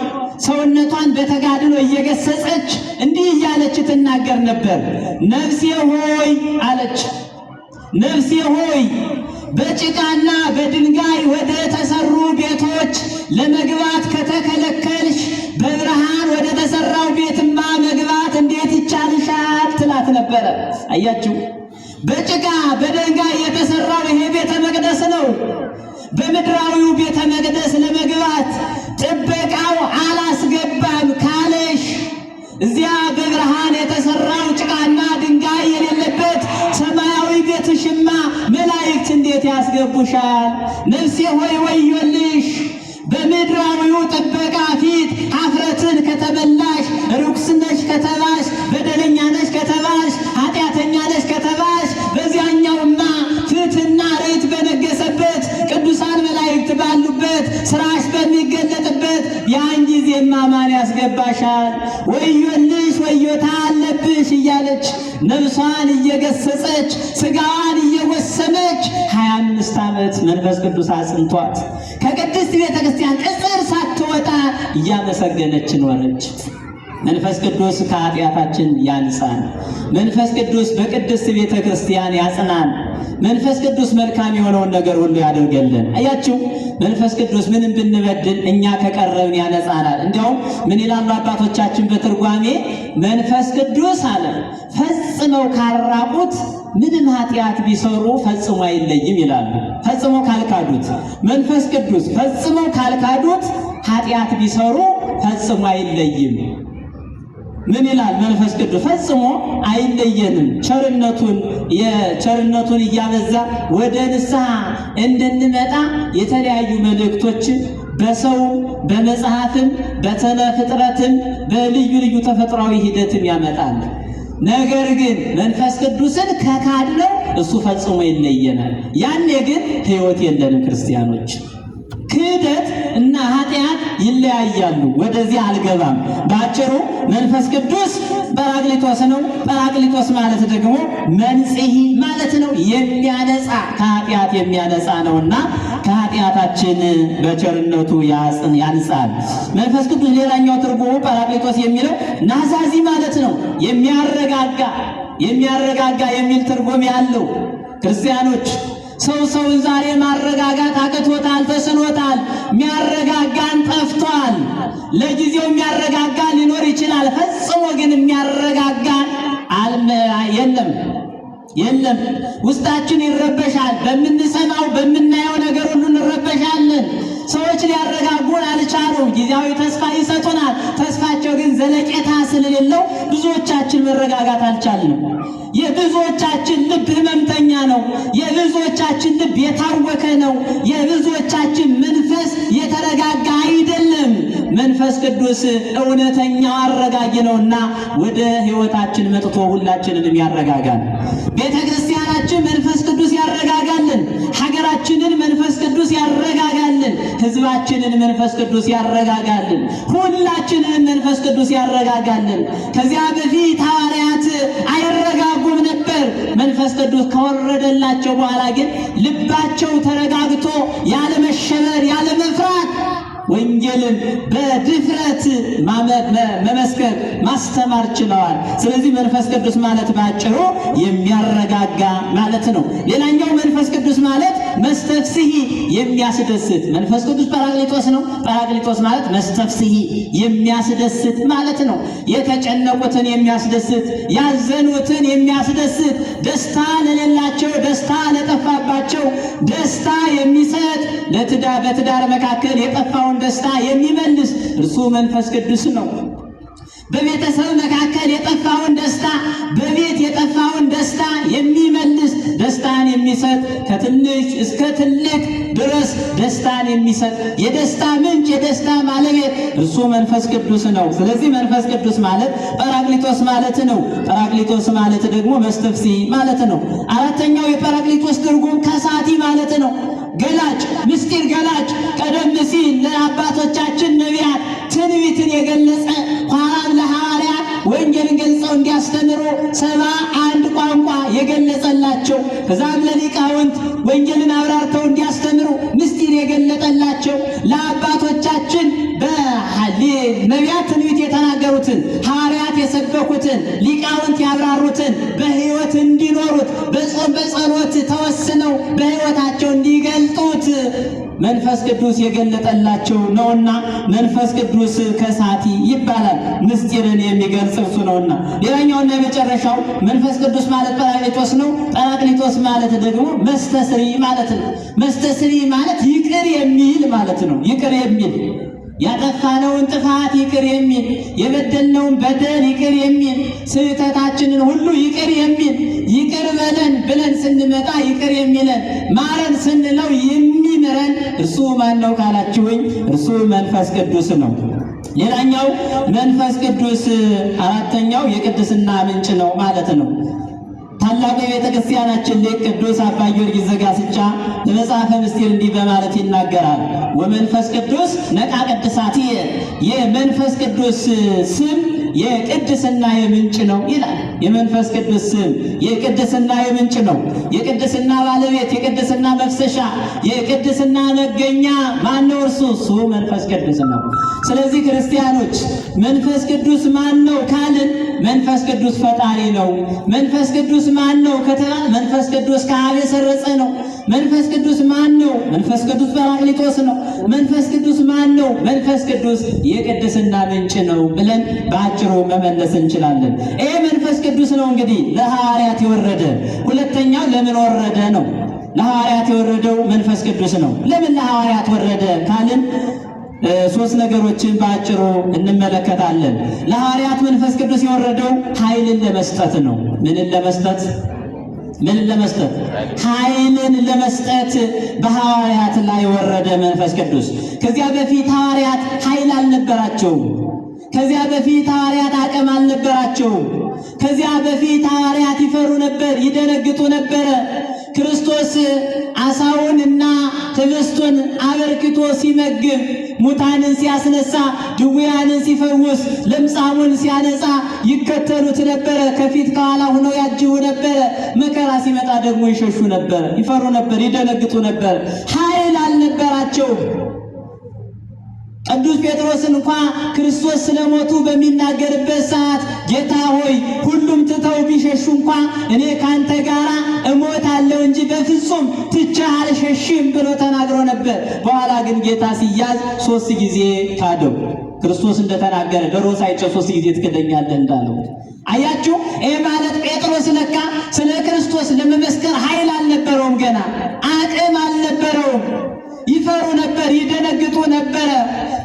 ሰውነቷን በተጋድሎ እየገሰጸች እንዲህ እያለች ትናገር ነበር። ነፍሴ ሆይ አለች፣ ነፍሴ ሆይ በጭቃና በድንጋይ ወደ ተሰሩ ቤቶች ለመግባት ከተከለከልሽ በብርሃን ወደ ተሰራው ቤትማ መግባት እንዴት ይቻልሻል? ትላት ነበረ። አያችሁ፣ በጭቃ በድንጋይ የተሰራው ይሄ ቤተ መቅደስ ነው። በምድራዊው ቤተ መቅደስ ለመግባት ጥበቃው አላስገባም ካለሽ እዚያ በብርሃን የተሰራው ጭቃና ድንጋይ የሌለበት ሰማያዊ ቤትሽማ መላእክት እንዴት ያስገቡሻል? ነፍሴ ሆይ ወዮልሽ! በምድራዊው ጥበቃ ፊት ኀፍረትን ከተበላሽ፣ ርኩስ ነሽ ከተባሽ፣ በደለኛ ነሽ ከተባሽ፣ ኃጢአተኛ ነሽ ከተባሽ፣ በዚያኛውማ ፍትሕና ርትዕ በነገሰበት ቅዱሳን መላእክት ባሉበት ስራሽ በሚገለጥበት ያን ጊዜማ ማን ያስገባሻል? ወዮልሽ! ወዮታ አለብሽ! እያለች ነፍሷን እየገሰጸች ስጋዋን እየወሰመች 25 ዓመት መንፈስ ቅዱስ አጽንቷት ከቅድስት ቤተ ክርስቲያን ቅጽር ሳትወጣ እያመሰገነች ኖረች። መንፈስ ቅዱስ ከኃጢአታችን ያንጻን። መንፈስ ቅዱስ በቅድስት ቤተ ክርስቲያን ያጽናን። መንፈስ ቅዱስ መልካም የሆነውን ነገር ሁሉ ያደርገልን። አያችሁ፣ መንፈስ ቅዱስ ምንም ብንበድል እኛ ከቀረብን ያነጻናል። እንዲያውም ምን ይላሉ አባቶቻችን በትርጓሜ? መንፈስ ቅዱስ አለ ፈጽመው ካልራቁት ምንም ኃጢአት ቢሰሩ ፈጽሞ አይለይም ይላሉ። ፈጽሞ ካልካዱት መንፈስ ቅዱስ ፈጽሞ ካልካዱት ኃጢአት ቢሰሩ ፈጽሞ አይለይም። ምን ይላል መንፈስ ቅዱስ? ፈጽሞ አይለየንም። ቸርነቱን እያበዛ ወደ ንስሐ እንድንመጣ የተለያዩ መልእክቶችን በሰው በመጽሐፍም በተነ ፍጥረትም በልዩ ልዩ ተፈጥሯዊ ሂደትም ያመጣል። ነገር ግን መንፈስ ቅዱስን ከካድነው እሱ ፈጽሞ ይለየናል። ያኔ ግን ሕይወት የለንም ክርስቲያኖች። ክህደት እና ኃጢአት ይለያያሉ። ወደዚህ አልገባም። በአጭሩ መንፈስ ቅዱስ ጰራቅሊጦስ ነው። ጰራቅሊጦስ ማለት ደግሞ መንጽሒ ማለት ነው። የሚያነጻ ከኃጢአት የሚያነጻ ነውና ከኃጢአታችን በቸርነቱ ያንጻል። መንፈስ ቅዱስ ሌላኛው ትርጉሙ ጰራቅሊጦስ የሚለው ናዛዚ ማለት ነው። የሚያረጋጋ የሚል ትርጉም ያለው ክርስቲያኖች ሰውን ዛሬ ማረጋጋት አቅቶታል፣ ተስኖታል። የሚያረጋጋን ጠፍቷል። ለጊዜው የሚያረጋጋ ሊኖር ይችላል። ፈጽሞ ግን የሚያረጋጋን የለም። ውስጣችን ይረበሻል። በምንሰማው በምናየው ነገር ሁሉ እንረበሻለን። ሰዎች ሊያረጋጉን አልቻሉም። ጊዜያዊ ተስፋ ይሰጡናል። ተስፋቸው ግን ዘለቄታ ስለሌለው ብዙዎቻችን መረጋጋት አልቻልንም። የብዙዎቻችን ልብ ህመምተኛ ነው። የብዙዎቻችን ልብ የታወከ ነው። የብዙዎቻችን መንፈስ የተረጋጋ አይደለም። መንፈስ ቅዱስ እውነተኛው አረጋጊ ነውና ወደ ሕይወታችን መጥቶ ሁላችንንም ያረጋጋል። ቤተ ክርስቲያናችን መንፈስ ቅዱስ ያረጋጋልን። ሀገራችንን መንፈስ ቅዱስ ያረጋጋልን። ሕዝባችንን መንፈስ ቅዱስ ያረጋጋልን። ሁላችንን መንፈስ ቅዱስ ያረጋጋልን። ከዚያ በፊት ሐዋርያት አይረጋጉም ነበር። መንፈስ ቅዱስ ከወረደላቸው በኋላ ግን ልባቸው ተረጋግቶ ያለ መሸበር ያለ መፍራት ወንጌልን በድፍረት መመስከር ማስተማር ችለዋል። ስለዚህ መንፈስ ቅዱስ ማለት ባጭሩ የሚያረጋጋ ማለት ነው። ሌላኛው መንፈስ ቅዱስ ማለት መስተፍስሒ የሚያስደስት። መንፈስ ቅዱስ ጰራቅሊጦስ ነው። ጰራቅሊጦስ ማለት መስተፍስሒ የሚያስደስት ማለት ነው። የተጨነቁትን የሚያስደስት፣ ያዘኑትን የሚያስደስት፣ ደስታ ለሌላቸው ደስታ ለጠፋባቸው ደስታ የሚሰጥ፣ በትዳር መካከል የጠፋውን ደስታ የሚመልስ እርሱ መንፈስ ቅዱስ ነው። በቤተሰብ መካከል የጠፋውን ደስታ በቤት የጠፋውን ደስታ የሚመልስ ደስታን የሚሰጥ ከትንሽ እስከ ትልቅ ድረስ ደስታን የሚሰጥ የደስታ ምንጭ የደስታ ባለቤት እርሱ መንፈስ ቅዱስ ነው። ስለዚህ መንፈስ ቅዱስ ማለት ጰራቅሊጦስ ማለት ነው። ጰራቅሊጦስ ማለት ደግሞ መስተፍስሒ ማለት ነው። አራተኛው የጰራቅሊጦስ ትርጉም ከሳቲ ማለት ነው። ገላጭ፣ ምስጢር ገላጭ። ቀደም ሲል ለአባቶቻችን ነቢያት ትንቢትን የገለጸ ኋላም ለሐዋርያት ወንጌልን ገልጸው እንዲያስተምሩ 71 ቋንቋ የገለጸላቸው ከዛም ለሊቃውንት ወንጌልን አብራርተው እንዲያስተምሩ ምስጢር የገለጠላቸው ለአባቶቻችን ነቢያት ትንቢት የተናገሩትን ሐዋርያት የሰበኩትን ሊቃውንት ያብራሩትን በሕይወት እንዲኖሩት በጾም በጸሎት ተወስነው በሕይወታቸው እንዲገልጡት መንፈስ ቅዱስ የገለጠላቸው ነውና መንፈስ ቅዱስ ከሳቲ ይባላል። ምስጢርን የሚገልጽ እርሱ ነውና። ሌላኛውና የመጨረሻው መንፈስ ቅዱስ ማለት ጰራቅሊጦስ ነው። ጰራቅሊጦስ ማለት ደግሞ መስተስሪ ማለት ነው። መስተስሪ ማለት ይቅር የሚል ማለት ነው። ይቅር የሚል ያጠፋነውን ጥፋት ይቅር የሚል የበደልነውን በደል ይቅር የሚል ስህተታችንን ሁሉ ይቅር የሚል ይቅር በለን ብለን ስንመጣ ይቅር የሚለን ማረን ስንለው የሚምረን እርሱ ማን ነው ካላችሁኝ፣ እርሱ መንፈስ ቅዱስ ነው። ሌላኛው መንፈስ ቅዱስ አራተኛው የቅድስና ምንጭ ነው ማለት ነው። ታላቁ የቤተ ክርስቲያናችን ሊቅ ቅዱስ አባ ጊዮርጊስ ዘጋስጫ በመጽሐፈ ምስጢር እንዲህ በማለት ይናገራል። ወመንፈስ ቅዱስ ነቃ ቅድሳትየ፣ የመንፈስ ቅዱስ ስም የቅድስና የምንጭ ነው ይላል። የመንፈስ ቅዱስ ስም የቅድስና የምንጭ ነው። የቅድስና ባለቤት፣ የቅድስና መፍሰሻ፣ የቅድስና መገኛ ማን ነው? እርሱ መንፈስ ቅዱስ ነው። ስለዚህ ክርስቲያኖች መንፈስ ቅዱስ ማን ነው ካልን መንፈስ ቅዱስ ፈጣሪ ነው። መንፈስ ቅዱስ ማን ነው ከተባለ መንፈስ ቅዱስ ከአብ የሰረጸ ነው። መንፈስ ቅዱስ ማን ነው? መንፈስ ቅዱስ ጰራቅሊጦስ ነው። መንፈስ ቅዱስ ማን ነው? መንፈስ ቅዱስ የቅድስና ምንጭ ነው ብለን በአጭሩ መመለስ እንችላለን። ይሄ መንፈስ ቅዱስ ነው እንግዲህ ለሐዋርያት የወረደ። ሁለተኛው ለምን ወረደ ነው። ለሐዋርያት የወረደው መንፈስ ቅዱስ ነው። ለምን ለሐዋርያት ወረደ ካልን ሶስት ነገሮችን በአጭሩ እንመለከታለን። ለሐዋርያት መንፈስ ቅዱስ የወረደው ኃይልን ለመስጠት ነው። ምንን ለመስጠት? ኃይልን ለመስጠት በሐዋርያት ላይ ወረደ መንፈስ ቅዱስ። ከዚያ በፊት ሐዋርያት ኃይል አልነበራቸውም። ከዚያ በፊት ሐዋርያት አቅም አልነበራቸውም። ከዚያ በፊት ሐዋርያት ይፈሩ ነበር፣ ይደነግጡ ነበረ። ክርስቶስ አሳውንና ህብስቱን አበርክቶ ሲመግብ፣ ሙታንን ሲያስነሳ፣ ድውያንን ሲፈውስ፣ ለምጻሙን ሲያነጻ ይከተሉት ነበረ። ከፊት ከኋላ ሆነው ያጅቡ ነበረ። መከራ ሲመጣ ደግሞ ይሸሹ ነበረ፣ ይፈሩ ነበር፣ ይደነግጡ ነበር። ኃይል አልነበራቸውም። ቅዱስ ጴጥሮስን እንኳ ክርስቶስ ስለሞቱ በሚናገርበት ሰዓት ጌታ ሆይ ሁሉም ትተው ቢሸሹ እንኳ እኔ ካንተ ጋር እሞታለሁ እንጂ በፍጹም ትቼህ አልሸሽም ብሎ ተናግሮ ነበር። በኋላ ግን ጌታ ሲያዝ 3 ጊዜ ካደው። ክርስቶስ እንደተናገረ ዶሮ ሳይጮህ 3 ጊዜ ትክደኛለህ እንዳለው። አያችሁ፣ ይሄ ማለት ጴጥሮስ ለካ ስለ ክርስቶስ ለመመስከር ኃይል አልነበረውም፣ ገና አቅም አልነበረውም። ይፈሩ ነበር፣ ይደነግጡ ነበረ፣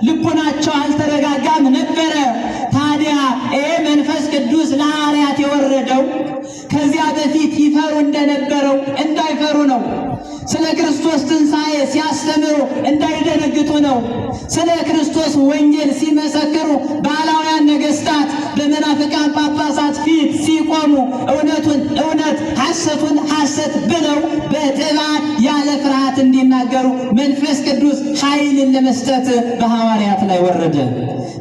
ልቡናቸው አልተረጋጋም ነበረ። ታዲያ ይሄ መንፈስ ቅዱስ ለሐዋርያት የወረደው ከዚያ በፊት ይፈሩ እንደነበረው እንዳይፈሩ ነው። ስለ ክርስቶስ ትንሣኤ ሲያስተምሩ እንዳይደነግጡ ነው። ስለ ክርስቶስ ወንጌል ሲመሰክሩ ባላውያን ነገሥታት በመናፍቃን ጳጳሳት ፊት ሲቆሙ እውነቱን እውነት ሐሰቱን ሐሰት ብለው በጥባት ያለ ፍርሃት እንዲናገሩ መንፈስ ቅዱስ ኃይልን ለመስጠት በሐዋርያት ላይ ወረደ።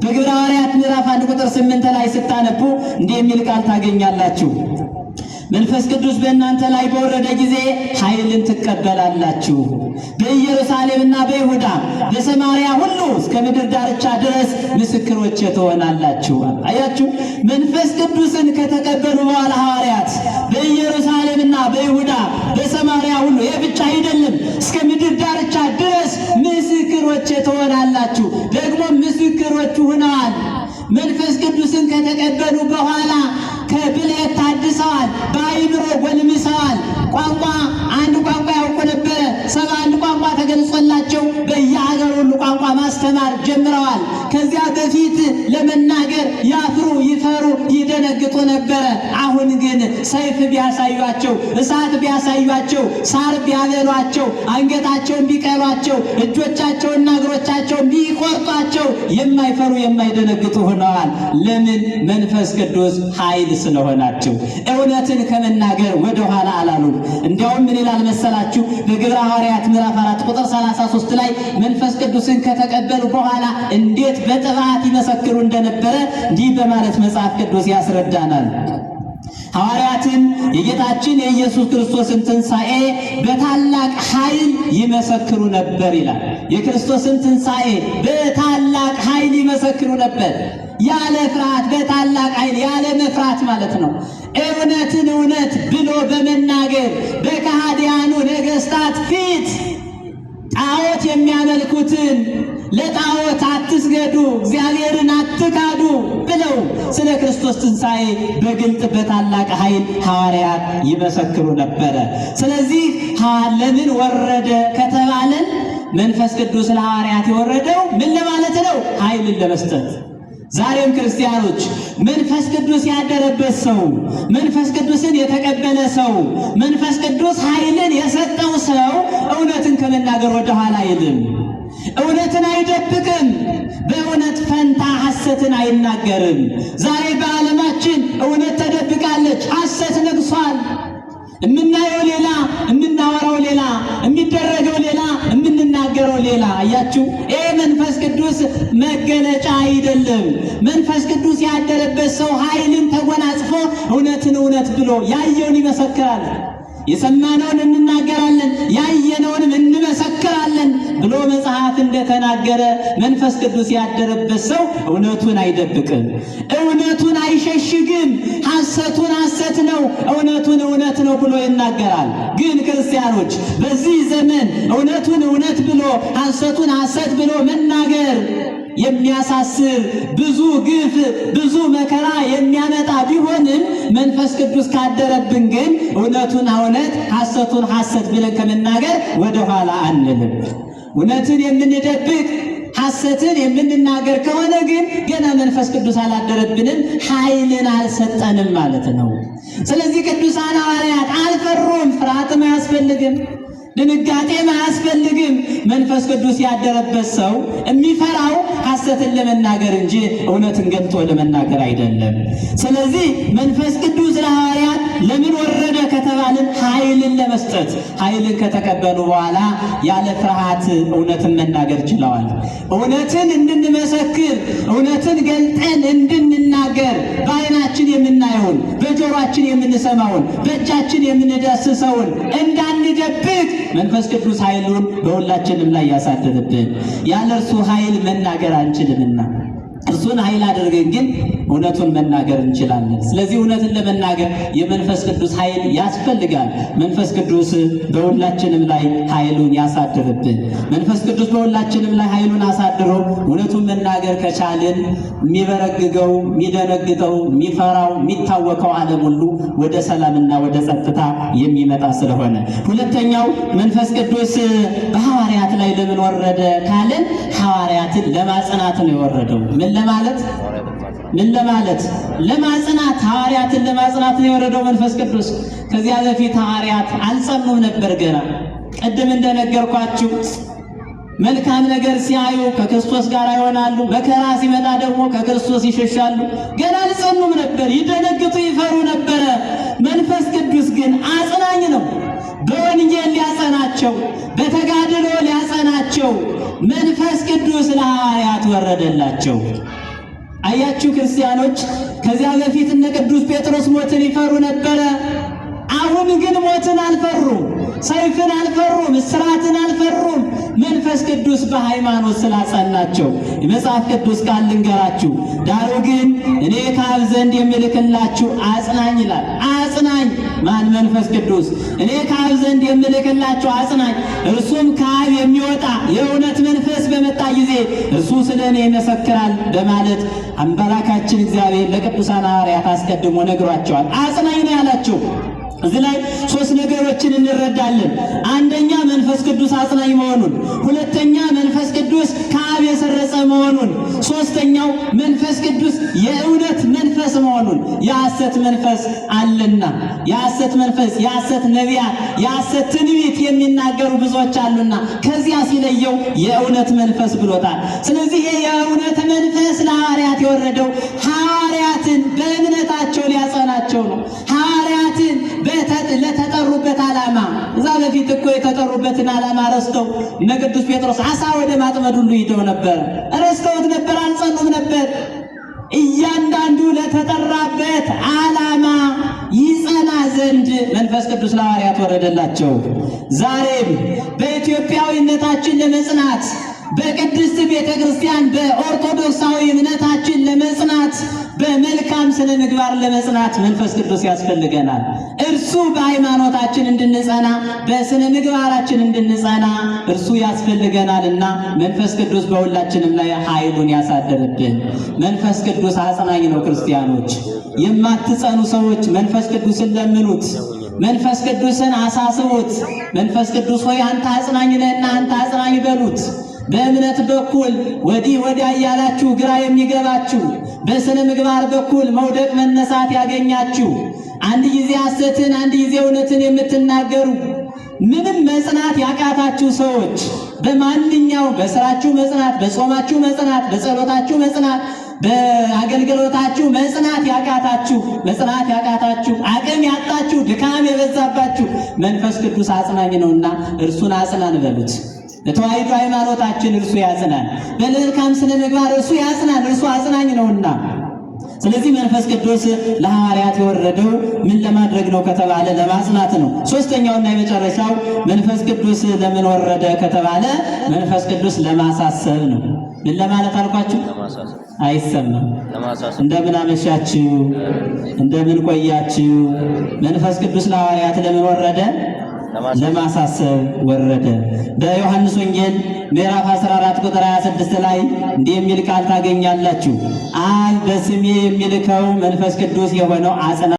በግብረ ሐዋርያት ምዕራፍ 1 ቁጥር 8 ላይ ስታነቡ እንዲህ የሚል ቃል ታገኛላችሁ። መንፈስ ቅዱስ በእናንተ ላይ በወረደ ጊዜ ኃይልን ትቀበላላችሁ፣ በኢየሩሳሌምና በይሁዳ በሰማርያ ሁሉ እስከ ምድር ዳርቻ ድረስ ምስክሮቼ ትሆናላችሁ። አያችሁ፣ መንፈስ ቅዱስን ከተቀበሉ በኋላ ሐዋርያት በኢየሩሳሌምና በይሁዳ በሰማርያ ሁሉ፣ ይህ ብቻ አይደለም፣ እስከ ምድር ዳርቻ ድረስ ምስክሮቼ ትሆናላችሁ። ደግሞ ምስክሮቹ ሆነዋል። መንፈስ ቅዱስን ከተቀበሉ በኋላ ከብልሃት ታድሰዋል፣ በአእምሮ ጎልምሰዋል። ቋንቋ አንድ ቋንቋ ያውቁ ነበረ። 71 ቋንቋ ተገልጾላቸው በየሀገሩ ሁሉ ቋንቋ ማስተማር ጀምረዋል። ከዚያ በፊት ለመናገር ያፍሩ፣ ይፈሩ፣ ይደነግጡ ነበረ። አሁን ግን ሰይፍ ቢያሳዩአቸው፣ እሳት ቢያሳዩአቸው፣ ሳር ቢያበሏቸው፣ አንገታቸውን ቢቀሏቸው፣ እጆቻቸውና እግሮቻቸውን ቢቆርጧቸው የማይፈሩ የማይደነግጡ ሆነዋል። ለምን? መንፈስ ቅዱስ ኃይል ስለሆናቸው እውነትን ከመናገር ወደ ኋላ አላሉም። እንዲያውም ምን ይላል መሰላችሁ? በግብረ ሐዋርያት ምዕራፍ 4 ቁጥር 33 ላይ መንፈስ ቅዱስን ከተቀበሉ በኋላ እንዴት በጥባት ይመሰክሩ እንደነበረ እንዲህ በማለት መጽሐፍ ቅዱስ ያስረዳናል። ሐዋርያትን የጌታችን የኢየሱስ ክርስቶስን ትንሣኤ በታላቅ ኃይል ይመሰክሩ ነበር ይላል። የክርስቶስን ትንሣኤ በታላቅ ኃይል ይመሰክሩ ነበር። ያለ ፍርሃት፣ በታላቅ ኃይል፣ ያለ መፍራት ማለት ነው። እውነትን እውነት ብሎ በመናገር በከሃዲያኑ ነገሥታት ፊት ጣዖት የሚያመልኩትን ለጣዖት አትስገዱ፣ እግዚአብሔርን አትካዱ ብለው ስለ ክርስቶስ ትንሣኤ በግልጥ በታላቅ ኃይል ሐዋርያት ይመሰክሩ ነበረ። ስለዚህ ለምን ወረደ ከተባለን መንፈስ ቅዱስ ለሐዋርያት የወረደው ምን ለማለት ነው? ኃይልን ለመስጠት። ዛሬም ክርስቲያኖች መንፈስ ቅዱስ ያደረበት ሰው፣ መንፈስ ቅዱስን የተቀበለ ሰው፣ መንፈስ ቅዱስ ኃይልን የሰጠው ሰው እውነትን ከመናገር ወደ ኋላ አይልም። እውነትን አይደብቅም። በእውነት ፈንታ ሐሰትን አይናገርም። ዛሬ በዓለማችን እውነት ተደብቃለች፣ ሐሰት ነግሷል። የምናየው ሌላ፣ የምናወራው ሌላ፣ የሚደረገው ሌላ፣ የምንናገረው ሌላ። አያችሁ፣ ይህ መንፈስ ቅዱስ መገለጫ አይደለም። መንፈስ ቅዱስ ያደረበት ሰው ኃይልን ተጎናጽፎ እውነትን እውነት ብሎ ያየውን ይመሰክራል። የሰማነውን እንናገራለን፣ ያየነውንም እንመሰክራለን ብሎ መጽሐፍ እንደተናገረ መንፈስ ቅዱስ ያደረበት ሰው እውነቱን አይደብቅም፣ እውነቱን አይሸሽግም። ሐሰቱን ሐሰት ነው፣ እውነቱን እውነት ነው ብሎ ይናገራል። ግን ክርስቲያኖች በዚህ ዘመን እውነቱን እውነት ብሎ ሐሰቱን ሐሰት ብሎ መናገር የሚያሳስር ብዙ ግፍ ብዙ መከራ የሚያመጣ ቢሆንም መንፈስ ቅዱስ ካደረብን ግን እውነቱን እውነት ሐሰቱን ሐሰት ብለን ከመናገር ወደ ኋላ አንልም። እውነትን የምንደብቅ ሐሰትን የምንናገር ከሆነ ግን ገና መንፈስ ቅዱስ አላደረብንም፣ ኃይልን አልሰጠንም ማለት ነው። ስለዚህ ቅዱሳን ሐዋርያት አልፈሩም። ፍርሃትም አያስፈልግም፣ ድንጋጤም አያስፈልግም። መንፈስ ቅዱስ ያደረበት ሰው የሚፈራው ሐሰትን ለመናገር እንጂ እውነትን ገልጦ ለመናገር አይደለም። ስለዚህ መንፈስ ቅዱስ ለሐዋርያት ለምን ወረደ ከተባልን ኃይልን ለመስጠት ኃይልን ከተቀበሉ በኋላ ያለ ፍርሃት እውነትን መናገር ችለዋል። እውነትን እንድንመሰክር እውነትን ገልጠን እንድንናገር በዓይናችን የምናየውን በጆሮአችን የምንሰማውን በእጃችን የምንዳስሰውን እንዳንደብቅ መንፈስ ቅዱስ ኃይሉን በሁላችንም ላይ ያሳድርብን። ያለ እርሱ ኃይል መናገር አንችልምና እርሱን ኃይል አድርገን ግን እውነቱን መናገር እንችላለን። ስለዚህ እውነትን ለመናገር የመንፈስ ቅዱስ ኃይል ያስፈልጋል። መንፈስ ቅዱስ በሁላችንም ላይ ኃይሉን ያሳድርብን። መንፈስ ቅዱስ በሁላችንም ላይ ኃይሉን አሳድሮ እውነቱን መናገር ከቻልን የሚበረግገው፣ የሚደነግጠው፣ የሚፈራው፣ የሚታወቀው ዓለም ሁሉ ወደ ሰላምና ወደ ጸጥታ የሚመጣ ስለሆነ፣ ሁለተኛው መንፈስ ቅዱስ በሐዋርያት ላይ ለምን ወረደ ካልን ሐዋርያትን ለማጽናት ነው የወረደው። ምን ለማለት ለማጽናት፣ ሐዋርያትን ለማጽናት ነው የወረደው መንፈስ ቅዱስ። ከዚያ በፊት ሐዋርያት አልጸኑም ነበር። ገና ቅድም እንደነገርኳችሁ መልካም ነገር ሲያዩ ከክርስቶስ ጋር ይሆናሉ፣ መከራ ሲመጣ ደግሞ ከክርስቶስ ይሸሻሉ። ገና አልጸኑም ነበር፣ ይደነግጡ ይፈሩ ነበረ። መንፈስ ቅዱስ ግን አጽናኝ ነው። በወንጌል ሊያጸናቸው፣ በተጋድሎ ሊያጸናቸው መንፈስ ቅዱስ ለሐዋርያት ወረደላቸው። አያችሁ ክርስቲያኖች፣ ከዚያ በፊት እነ ቅዱስ ጴጥሮስ ሞትን ይፈሩ ነበረ። አሁን ግን ሞትን አልፈሩም፣ ሰይፍን አልፈሩም፣ እስራትን አልፈሩም። መንፈስ ቅዱስ በሃይማኖት ስላጸናቸው የመጽሐፍ ቅዱስ ቃል ልንገራችሁ። ዳሩ ግን እኔ ከአብ ዘንድ የምልክላችሁ አጽናኝ ይላል። አጽናኝ ማን? መንፈስ ቅዱስ። እኔ ከአብ ዘንድ የምልክላችሁ አጽናኝ፣ እርሱም ከአብ የሚወጣ የእውነት መንፈስ በመጣ ጊዜ እርሱ ስለ እኔ ይመሰክራል በማለት አምላካችን እግዚአብሔር ለቅዱሳን ሐዋርያት አስቀድሞ ነግሯቸዋል። አጽናኝ ነው ያላቸው። እዚህ ላይ ሶስት ነገሮችን እንረዳለን። አንደኛ መንፈስ ቅዱስ አጽናኝ መሆኑን፣ ሁለተኛ መንፈስ ቅዱስ ከአብ የሰረጸ መሆኑን፣ ሶስተኛው መንፈስ ቅዱስ የእውነት መንፈስ መሆኑን። የሐሰት መንፈስ አለና የሐሰት መንፈስ፣ የሐሰት ነቢያት፣ የሐሰት ትንቢት የሚናገሩ ብዙዎች አሉና ከዚያ ሲለየው የእውነት መንፈስ ብሎታል። ስለዚህ የእውነት መንፈስ ለሐዋርያት የወረደው ሐዋርያትን በእምነታቸው ሊያጸናቸው ነው። ሐዋርያትን ለተጠሩበት ዓላማ፣ እዛ በፊት እኮ የተጠሩበትን ዓላማ ረስተው እነ ቅዱስ ጴጥሮስ አሳ ወደ ማጥመድ ሁሉ ሂደው ነበር። ረስተውት ነበር፣ አልጸኑም ነበር። እያንዳንዱ ለተጠራበት ዓላማ ይጸና ዘንድ መንፈስ ቅዱስ ለሐዋርያት ወረደላቸው። ዛሬም በኢትዮጵያዊነታችን ለመጽናት፣ በቅድስት ቤተ ክርስቲያን በኦርቶዶክሳዊ እምነታችን ለመጽናት፣ በመልካም ስነ ምግባር ለመጽናት መንፈስ ቅዱስ ያስፈልገናል። እርሱ በሃይማኖታችን እንድንጸና፣ በስነ ምግባራችን እንድንጸና እርሱ ያስፈልገናልና መንፈስ ቅዱስ በሁላችንም ላይ ኃይሉን ያሳደርብን። መንፈስ ቅዱስ አጽናኝ ነው። ክርስቲያኖች፣ የማትጸኑ ሰዎች መንፈስ ቅዱስን ለምኑት፣ መንፈስ ቅዱስን አሳስቡት። መንፈስ ቅዱስ ሆይ አንተ አጽናኝ ነህና አንተ አጽናኝ በሉት። በእምነት በኩል ወዲህ ወዲያ እያላችሁ ግራ የሚገባችሁ፣ በስነ ምግባር በኩል መውደቅ መነሳት ያገኛችሁ፣ አንድ ጊዜ ሐሰትን አንድ ጊዜ እውነትን የምትናገሩ፣ ምንም መጽናት ያቃታችሁ ሰዎች፣ በማንኛው በስራችሁ መጽናት፣ በጾማችሁ መጽናት፣ በጸሎታችሁ መጽናት፣ በአገልግሎታችሁ መጽናት ያቃታችሁ፣ አቅም ያጣችሁ፣ ድካም የበዛባችሁ መንፈስ ቅዱስ አጽናኝ ነውና እርሱን አጽናን በሉት። በተዋሕዶ ሃይማኖታችን እርሱ ያጽናል። በመልካም ስነ ምግባር እርሱ ያጽናል። እርሱ አጽናኝ ነውና። ስለዚህ መንፈስ ቅዱስ ለሐዋርያት የወረደው ምን ለማድረግ ነው ከተባለ ለማጽናት ነው። ሶስተኛውና የመጨረሻው መንፈስ ቅዱስ ለምን ወረደ ከተባለ መንፈስ ቅዱስ ለማሳሰብ ነው። ምን ለማለት አልኳችሁ? አይሰማም። እንደምን አመሻችሁ፣ እንደምን ቆያችሁ። መንፈስ ቅዱስ ለሐዋርያት ለምን ወረደ? ለማሳሰብ ወረደ። በዮሐንስ ወንጌል ምዕራፍ 14 ቁጥር 26 ላይ እንዲህ የሚል ቃል ታገኛላችሁ። አብ በስሜ የሚልከው መንፈስ ቅዱስ የሆነው አጽና